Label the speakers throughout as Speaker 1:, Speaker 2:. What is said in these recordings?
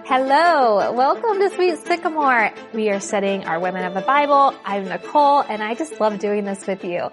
Speaker 1: Hello, welcome to Sweet Sycamore. We are studying our Women of the Bible. I'm Nicole, and I just love doing this with you.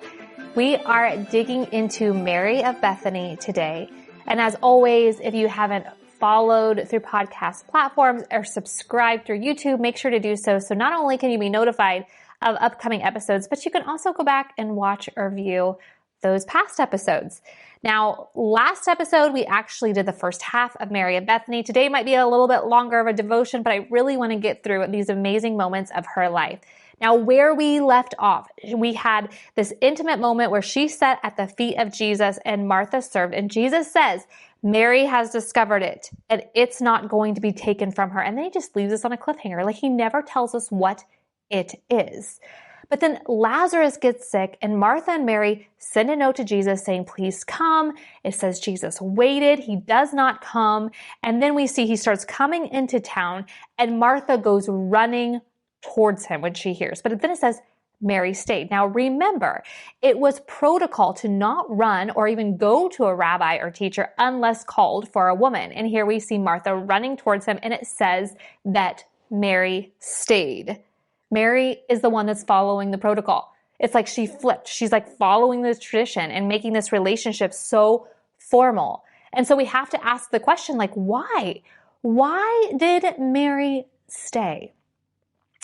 Speaker 1: We are digging into Mary of Bethany today. And as always, if you haven't followed through podcast platforms or subscribed through YouTube, make sure to do so. So not only can you be notified of upcoming episodes, but you can also go back and watch or view those past episodes. Now, last episode, we actually did the first half of Mary of Bethany. Today might be a little bit longer of a devotion, but I really want to get through these amazing moments of her life. Now, where we left off, we had this intimate moment where she sat at the feet of Jesus and Martha served. And Jesus says, Mary has discovered it and it's not going to be taken from her. And then he just leaves us on a cliffhanger. Like he never tells us what it is. But then Lazarus gets sick and Martha and Mary send a note to Jesus saying, please come. It says Jesus waited. He does not come. And then we see he starts coming into town and Martha goes running towards him when she hears. But then it says Mary stayed. Now remember, it was protocol to not run or even go to a rabbi or teacher unless called for a woman. And here we see Martha running towards him and it says that Mary stayed. Mary is the one that's following the protocol. It's like she flipped. She's like following this tradition and making this relationship so formal. And so we have to ask the question, like, why? Why did Mary stay?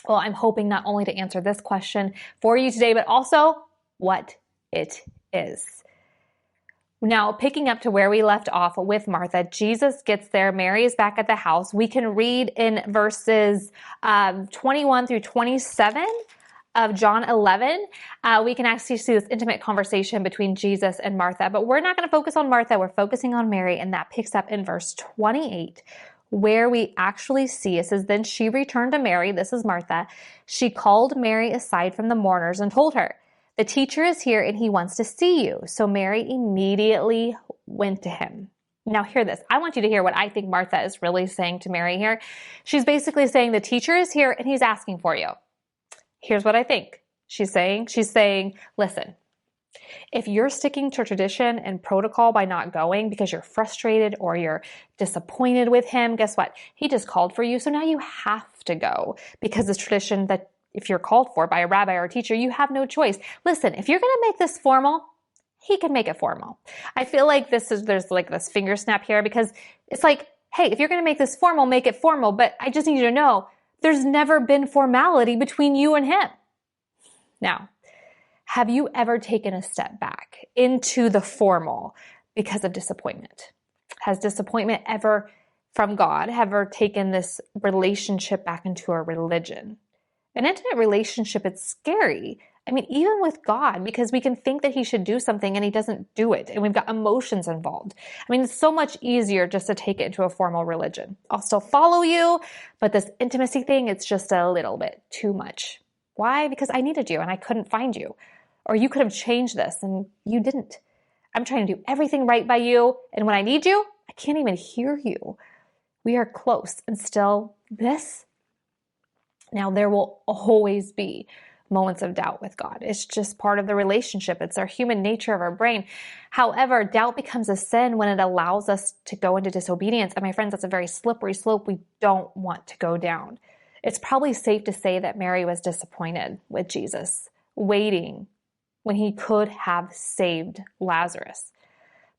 Speaker 1: Well, I'm hoping not only to answer this question for you today, but also what it is. Now, picking up to where we left off with Martha, Jesus gets there. Mary is back at the house. We can read in verses 21 through 27 of John 11. We can actually see this intimate conversation between Jesus and Martha. But we're not going to focus on Martha. We're focusing on Mary. And that picks up in verse 28, where we actually see, it says, then she returned to Mary. This is Martha. She called Mary aside from the mourners and told her, the teacher is here and he wants to see you. So Mary immediately went to him. Now hear this. I want you to hear what I think Martha is really saying to Mary here. She's basically saying the teacher is here and he's asking for you. Here's what I think she's saying. She's saying, listen, if you're sticking to tradition and protocol by not going because you're frustrated or you're disappointed with him, guess what? He just called for you. So now you have to go because it's tradition that if you're called for by a rabbi or a teacher, you have no choice. Listen, if you're going to make this formal, he can make it formal. I feel like there's like this finger snap here because it's like, hey, if you're going to make this formal, make it formal. But I just need you to know there's never been formality between you and him. Now, have you ever taken a step back into the formal because of disappointment? Has disappointment ever from God ever taken this relationship back into a religion? An intimate relationship, it's scary. I mean, even with God, because we can think that he should do something and he doesn't do it. And we've got emotions involved. I mean, it's so much easier just to take it into a formal religion. I'll still follow you, but this intimacy thing, it's just a little bit too much. Why? Because I needed you and I couldn't find you. Or you could have changed this and you didn't. I'm trying to do everything right by you. And when I need you, I can't even hear you. We are close and still this. Now, there will always be moments of doubt with God. It's just part of the relationship. It's our human nature of our brain. However, doubt becomes a sin when it allows us to go into disobedience. And my friends, that's a very slippery slope we don't want to go down. It's probably safe to say that Mary was disappointed with Jesus, waiting when he could have saved Lazarus.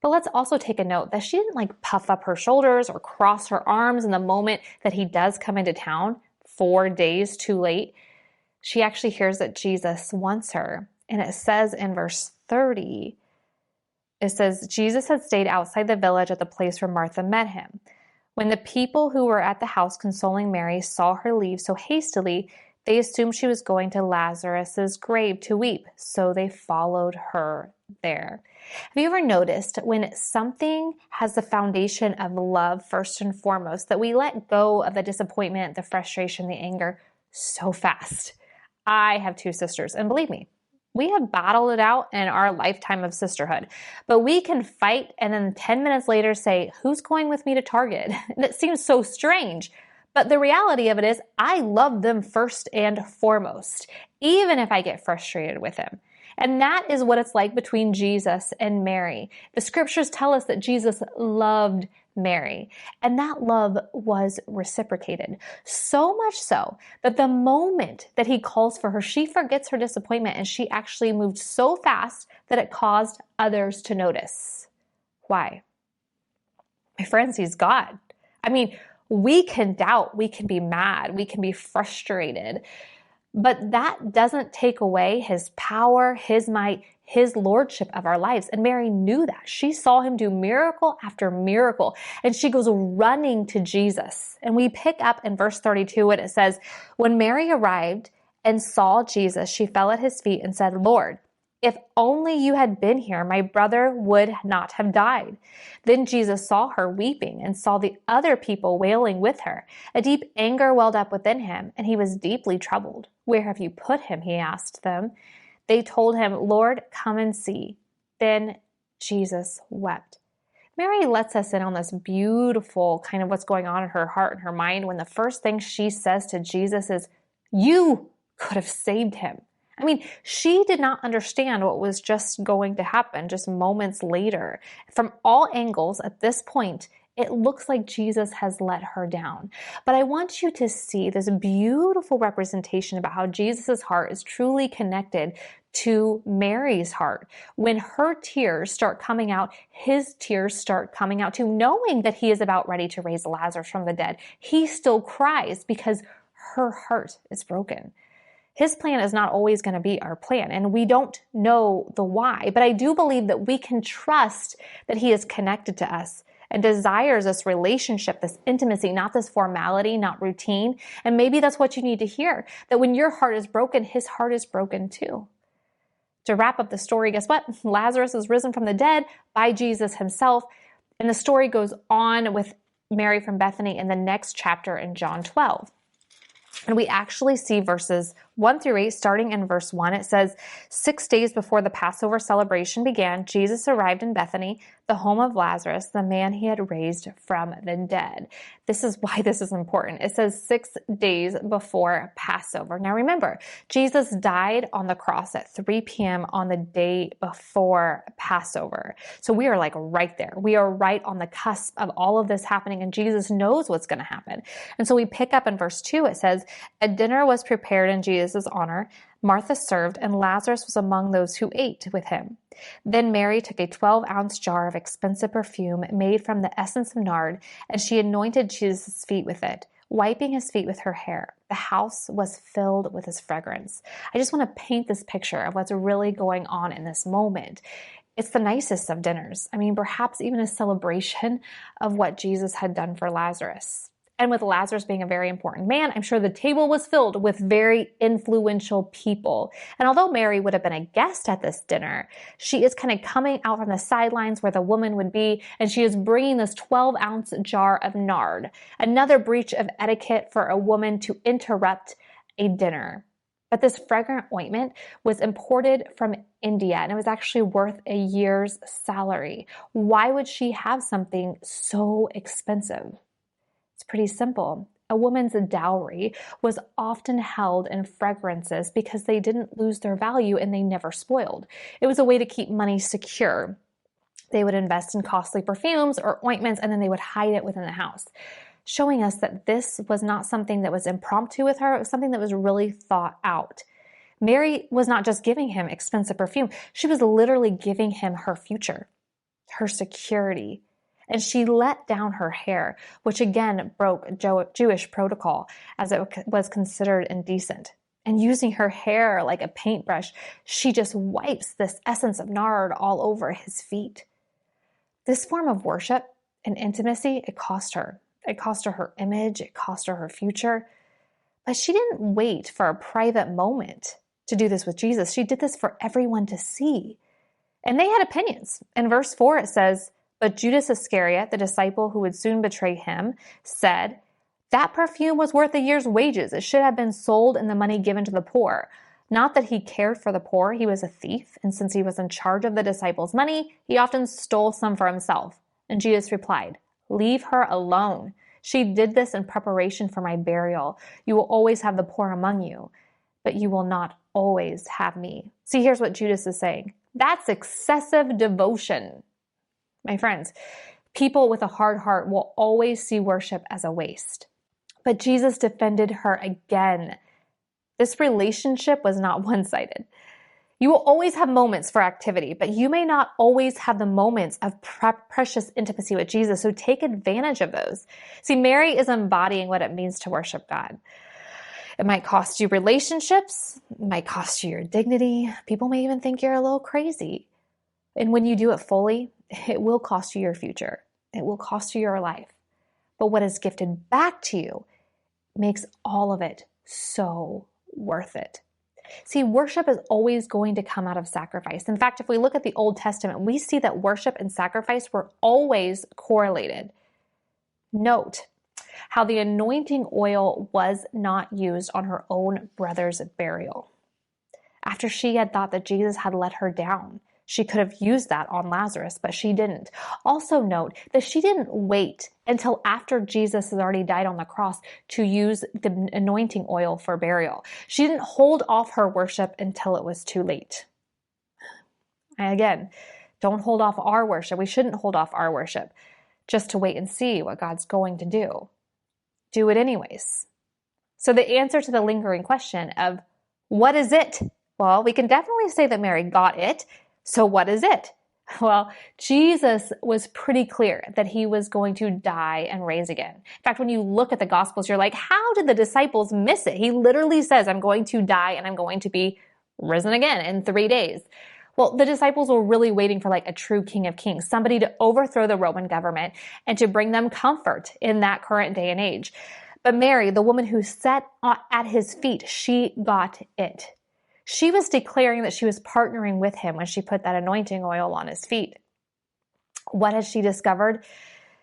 Speaker 1: But let's also take a note that she didn't like puff up her shoulders or cross her arms in the moment that he does come into town. 4 days too late. She actually hears that Jesus wants her. And it says in verse 30, it says, Jesus had stayed outside the village at the place where Martha met him. When the people who were at the house consoling Mary saw her leave so hastily, they assumed she was going to Lazarus's grave to weep. So they followed her there. Have you ever noticed when something has the foundation of love first and foremost, that we let go of the disappointment, the frustration, the anger so fast? I have 2 sisters, and believe me, we have battled it out in our lifetime of sisterhood. But we can fight and then 10 minutes later say, who's going with me to Target? And it seems so strange. But the reality of it is I love them first and foremost, even if I get frustrated with them. And that is what it's like between Jesus and Mary. The scriptures tell us that Jesus loved Mary, and that love was reciprocated. So much so that the moment that he calls for her, she forgets her disappointment and she actually moved so fast that it caused others to notice. Why? My friends, he's God. I mean, we can doubt, we can be mad, we can be frustrated, but that doesn't take away his power, his might, his lordship of our lives. And Mary knew that. She saw him do miracle after miracle, and she goes running to Jesus. And we pick up in verse 32 when it says, when Mary arrived and saw Jesus, she fell at his feet and said, Lord, if only you had been here, my brother would not have died. Then Jesus saw her weeping and saw the other people wailing with her. A deep anger welled up within him, and he was deeply troubled. Where have you put him? He asked them. They told him, Lord, come and see. Then Jesus wept. Mary lets us in on this beautiful kind of what's going on in her heart and her mind when the first thing she says to Jesus is, you could have saved him. I mean, she did not understand what was just going to happen just moments later. From all angles at this point, it looks like Jesus has let her down. But I want you to see this beautiful representation about how Jesus' heart is truly connected to Mary's heart. When her tears start coming out, his tears start coming out too, knowing that he is about ready to raise Lazarus from the dead. He still cries because her heart is broken. His plan is not always going to be our plan, and we don't know the why, but I do believe that we can trust that he is connected to us and desires this relationship, this intimacy, not this formality, not routine. And maybe that's what you need to hear, that when your heart is broken, his heart is broken too. To wrap up the story, guess what? Lazarus is risen from the dead by Jesus himself, and the story goes on with Mary from Bethany in the next chapter in John 12. And we actually see verses 1 through 8, starting in verse 1. It says, 6 days before the Passover celebration began, Jesus arrived in Bethany, the home of Lazarus, the man he had raised from the dead. This is why this is important. It says 6 days before Passover. Now remember, Jesus died on the cross at 3 p.m. on the day before Passover. So we are like right there. We are right on the cusp of all of this happening, and Jesus knows what's going to happen. And so we pick up in verse 2, it says, a dinner was prepared in Jesus' honor. Martha served, and Lazarus was among those who ate with him. Then Mary took a 12-ounce jar of expensive perfume made from the essence of nard, and she anointed Jesus' feet with it, wiping his feet with her hair. The house was filled with his fragrance. I just want to paint this picture of what's really going on in this moment. It's the nicest of dinners. I mean, perhaps even a celebration of what Jesus had done for Lazarus. And with Lazarus being a very important man, I'm sure the table was filled with very influential people. And although Mary would have been a guest at this dinner, she is kind of coming out from the sidelines where the woman would be, and she is bringing this 12-ounce jar of nard, another breach of etiquette for a woman to interrupt a dinner. But this fragrant ointment was imported from India, and it was actually worth a year's salary. Why would she have something so expensive? It's pretty simple. A woman's dowry was often held in fragrances because they didn't lose their value and they never spoiled. It was a way to keep money secure. They would invest in costly perfumes or ointments, and then they would hide it within the house, showing us that this was not something that was impromptu with her. It was something that was really thought out. Mary was not just giving him expensive perfume. She was literally giving him her future, her security. And she let down her hair, which again broke Jewish protocol as it was considered indecent. And using her hair like a paintbrush, she just wipes this essence of nard all over his feet. This form of worship and intimacy, it cost her. It cost her her image. It cost her her future. But she didn't wait for a private moment to do this with Jesus. She did this for everyone to see. And they had opinions. In verse 4, it says, but Judas Iscariot, the disciple who would soon betray him, said, that perfume was worth a year's wages. It should have been sold and the money given to the poor. Not that he cared for the poor, he was a thief, and since he was in charge of the disciples' money, he often stole some for himself. And Jesus replied, leave her alone. She did this in preparation for my burial. You will always have the poor among you, but you will not always have me. See, here's what Judas is saying. That's excessive devotion. My friends, people with a hard heart will always see worship as a waste. But Jesus defended her again. This relationship was not one-sided. You will always have moments for activity, but you may not always have the moments of precious intimacy with Jesus, so take advantage of those. See, Mary is embodying what it means to worship God. It might cost you relationships. It might cost you your dignity. People may even think you're a little crazy. And when you do it fully, it will cost you your future. It will cost you your life. But what is gifted back to you makes all of it so worth it. See, worship is always going to come out of sacrifice. In fact, if we look at the Old Testament, we see that worship and sacrifice were always correlated. Note how the anointing oil was not used on her own brother's burial. After she had thought that Jesus had let her down, she could have used that on Lazarus, but she didn't. Also note that she didn't wait until after Jesus has already died on the cross to use the anointing oil for burial. She didn't hold off her worship until it was too late. And again, don't hold off our worship. We shouldn't hold off our worship just to wait and see what God's going to do. Do it anyways. So the answer to the lingering question of what is it? Well, we can definitely say that Mary got it. So what is it? Well, Jesus was pretty clear that he was going to die and raise again. In fact, when you look at the Gospels, you're like, how did the disciples miss it? He literally says, I'm going to die and I'm going to be risen again in 3 days. Well, the disciples were really waiting for like a true King of Kings, somebody to overthrow the Roman government and to bring them comfort in that current day and age. But Mary, the woman who sat at his feet, she got it. She was declaring that she was partnering with him when she put that anointing oil on his feet. What had she discovered?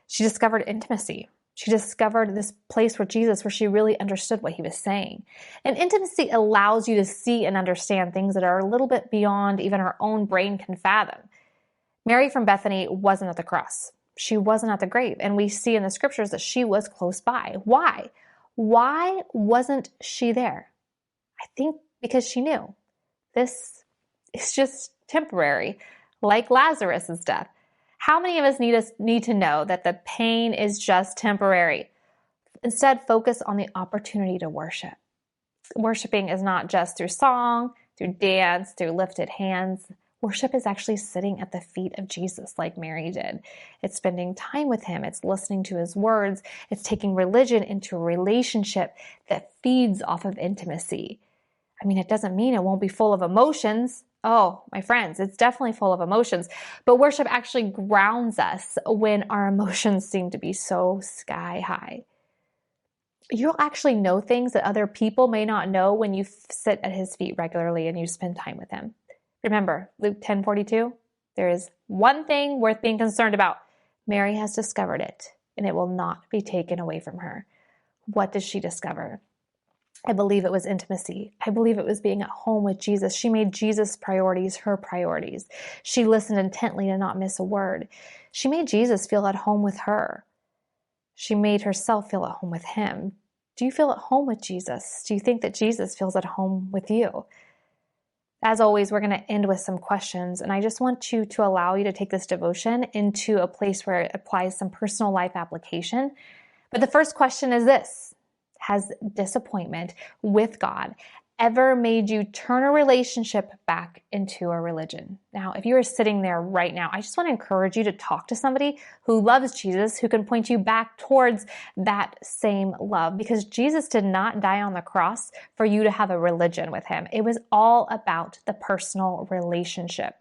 Speaker 1: She discovered intimacy. She discovered this place with Jesus where she really understood what he was saying. And intimacy allows you to see and understand things that are a little bit beyond even our own brain can fathom. Mary from Bethany wasn't at the cross. She wasn't at the grave. And we see in the scriptures that she was close by. Why? Why wasn't she there? I think because she knew this is just temporary, like Lazarus' death. How many of us need to know that the pain is just temporary? Instead, focus on the opportunity to worship. Worshiping is not just through song, through dance, through lifted hands. Worship is actually sitting at the feet of Jesus like Mary did. It's spending time with him. It's listening to his words. It's taking religion into a relationship that feeds off of intimacy. I mean, it doesn't mean it won't be full of emotions. Oh, my friends, it's definitely full of emotions. But worship actually grounds us when our emotions seem to be so sky high. You'll actually know things that other people may not know when you sit at his feet regularly and you spend time with him. Remember, Luke 10:42, there is one thing worth being concerned about. Mary has discovered it, and it will not be taken away from her. What did she discover? I believe it was intimacy. I believe it was being at home with Jesus. She made Jesus' priorities her priorities. She listened intently to not miss a word. She made Jesus feel at home with her. She made herself feel at home with him. Do you feel at home with Jesus? Do you think that Jesus feels at home with you? As always, we're going to end with some questions, and I just want to allow you to take this devotion into a place where it applies some personal life application. But the first question is this: has disappointment with God ever made you turn a relationship back into a religion? Now, if you are sitting there right now, I just want to encourage you to talk to somebody who loves Jesus, who can point you back towards that same love, because Jesus did not die on the cross for you to have a religion with him. It was all about the personal relationship.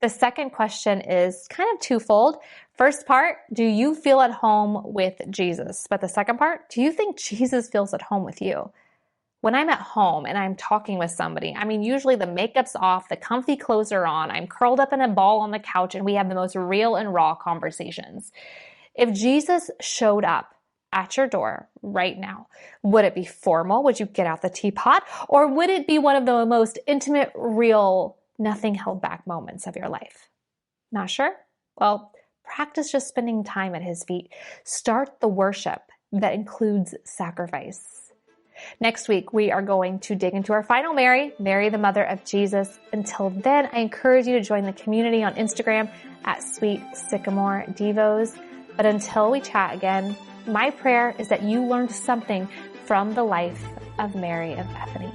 Speaker 1: The second question is kind of twofold. First part, do you feel at home with Jesus? But the second part, do you think Jesus feels at home with you? When I'm at home and I'm talking with somebody, I mean, usually the makeup's off, the comfy clothes are on, I'm curled up in a ball on the couch, and we have the most real and raw conversations. If Jesus showed up at your door right now, would it be formal? Would you get out the teapot? Or would it be one of the most intimate, real, nothing held back moments of your life? Not sure? Well, practice just spending time at his feet. Start the worship that includes sacrifice. Next week, we are going to dig into our final Mary, Mary, the mother of Jesus. Until then, I encourage you to join the community on Instagram at Sweet Sycamore Devos. But until we chat again, my prayer is that you learned something from the life of Mary of Bethany.